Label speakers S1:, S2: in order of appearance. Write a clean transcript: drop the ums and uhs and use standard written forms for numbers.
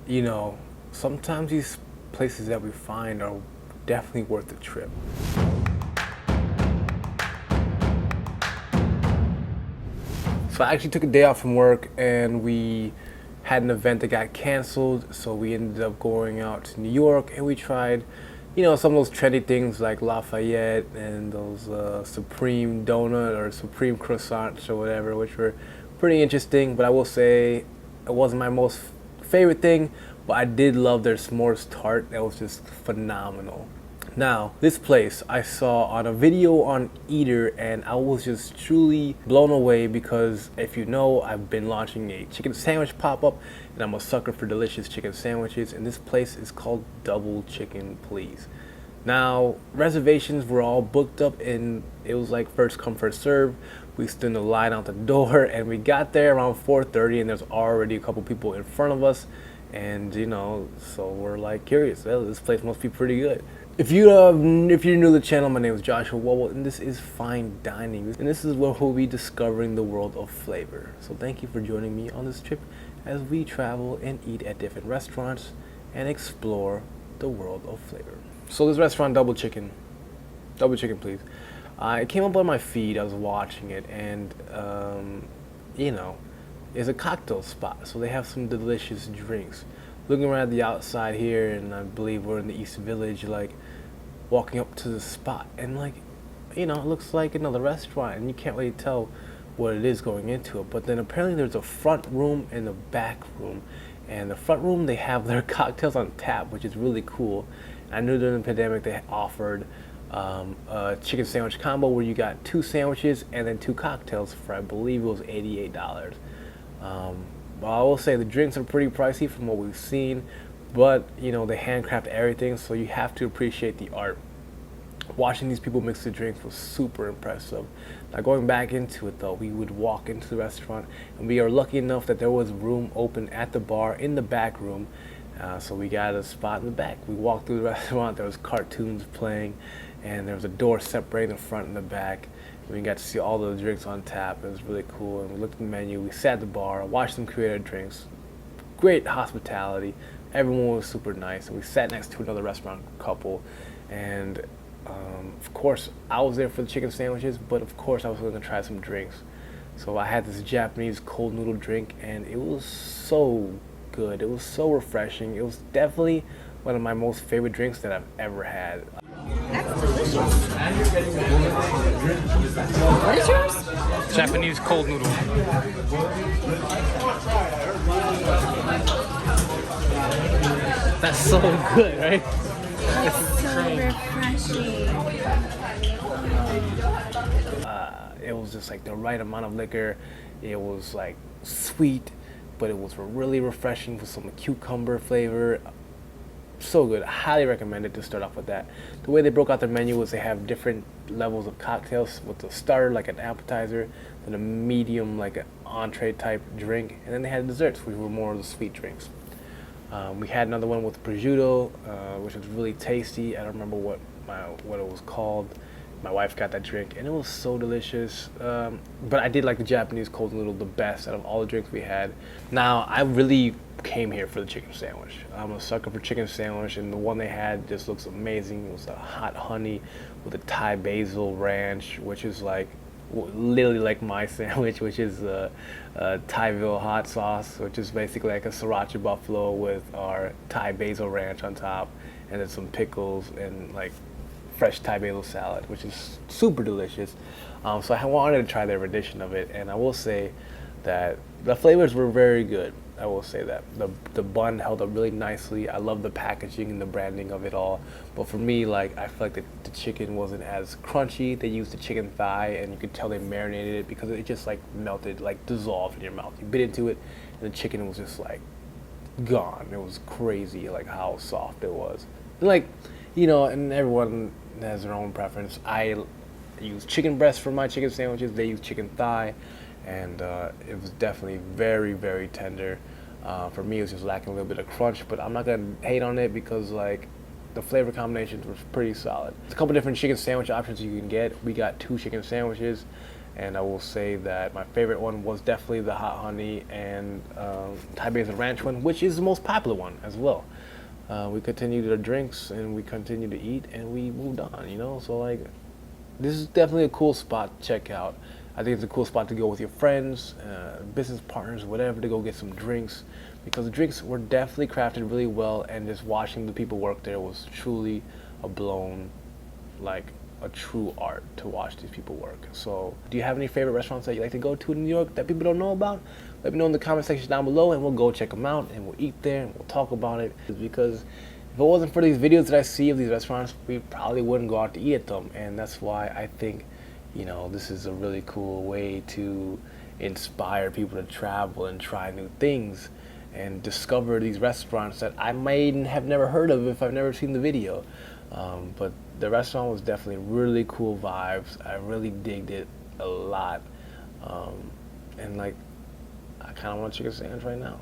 S1: you know, sometimes these places that we find are definitely worth the trip. So I actually took a day off from work and we had an event that got canceled, so we ended up going out to New York and we tried, some of those trendy things like Lafayette and those Supreme donut or Supreme croissants or whatever, which were pretty interesting. But I will say it wasn't my most favorite thing, but I did love their s'mores tart. That was just phenomenal. Now, this place I saw on a video on Eater and I was just truly blown away because if you know, I've been launching a chicken sandwich pop-up and I'm a sucker for delicious chicken sandwiches, and this place is called Double Chicken Please. Now, reservations were all booked up and it was like first come first serve. We stood in the line out the door and we got there around 4:30 and there's already a couple people in front of us, and so we're like curious. Well, this place must be pretty good. If you're new to the channel, my name is Joshua Wobble, and this is Fine Dining, and this is where we'll be discovering the world of flavor. So thank you for joining me on this trip as we travel and eat at different restaurants and explore the world of flavor. So this restaurant, Double Chicken Please. It came up on my feed. I was watching it, and it's a cocktail spot, so they have some delicious drinks. Looking around at the outside here, and I believe we're in the East Village, like walking up to the spot, and it looks like another restaurant, and you can't really tell what it is going into it. But then apparently there's a front room and a back room, and the front room they have their cocktails on tap, which is really cool. I knew during the pandemic they offered a chicken sandwich combo where you got 2 sandwiches and then 2 cocktails for, I believe it was $88. But I will say the drinks are pretty pricey from what we've seen, but they handcraft everything, so you have to appreciate the art. Watching these people mix the drinks was super impressive. Now going back into it though, we would walk into the restaurant and we are lucky enough that there was room open at the bar in the back room, so we got a spot in the back. We walked through the restaurant, there was cartoons playing, and there was a door separating the front and the back. We got to see all the drinks on tap. It was really cool. And we looked at the menu. We sat at the bar, watched them create our drinks. Great hospitality. Everyone was super nice. And we sat next to another restaurant couple. And of course, I was there for the chicken sandwiches, but of course, I was going to try some drinks. So I had this Japanese cold noodle drink, and it was so good. It was so refreshing. It was definitely one of my most favorite drinks that I've ever had.
S2: That's delicious. What is yours?
S1: Japanese cold noodle. That's so good, right?
S2: It's so refreshing.
S1: It was just like the right amount of liquor. It was like sweet, but it was really refreshing with some cucumber flavor. So good. I highly recommend it to start off with that. The way they broke out their menu was they have different levels of cocktails, with the starter like an appetizer, then a medium like an entree type drink, and then they had desserts, which were more of the sweet drinks. We had another one with prosciutto, which was really tasty. I don't remember what it was called. My wife got that drink, and it was so delicious. But I did like the Japanese cold noodle the best out of all the drinks we had. Now, I really came here for the chicken sandwich. I'm a sucker for chicken sandwich, and the one they had just looks amazing. It was a hot honey with a Thai basil ranch, which is like literally like my sandwich, which is a Thaiville hot sauce, which is basically like a sriracha buffalo with our Thai basil ranch on top, and then some pickles and like fresh Thai basil salad, which is super delicious. So I wanted to try their edition of it, and I will say that the flavors were very good. I will say that the bun held up really nicely. I love the packaging and the branding of it all. But for me, I feel like the chicken wasn't as crunchy. They used the chicken thigh, and you could tell they marinated it because it just melted, dissolved in your mouth. You bit into it, and the chicken was just gone. It was crazy, how soft it was. And everyone has their own preference. I use chicken breast for my chicken sandwiches. They use chicken thigh, and it was definitely very, very tender. For me, it was just lacking a little bit of crunch, but I'm not gonna hate on it because the flavor combinations was pretty solid. There's a couple different chicken sandwich options you can get. We got 2 chicken sandwiches, And I will say that my favorite one was definitely the hot honey and Thai basil ranch one, which is the most popular one as well. We continued our drinks and we continued to eat and we moved on, you know. So like, this is definitely a cool spot to check out. I think it's a cool spot to go with your friends, business partners, whatever, to go get some drinks, because the drinks were definitely crafted really well, and just watching the people work there was truly like a true art to watch these people work. So, do you have any favorite restaurants that you like to go to in New York that people don't know about? Let me know in the comment section down below, and we'll go check them out, and we'll eat there, and we'll talk about it. Because if it wasn't for these videos that I see of these restaurants, we probably wouldn't go out to eat at them, and that's why I think, you know, this is a really cool way to inspire people to travel and try new things and discover these restaurants that I might have never heard of if I've never seen the video. But the restaurant was definitely really cool vibes. I really digged it a lot. And like, I kind of want a chicken sandwich right now.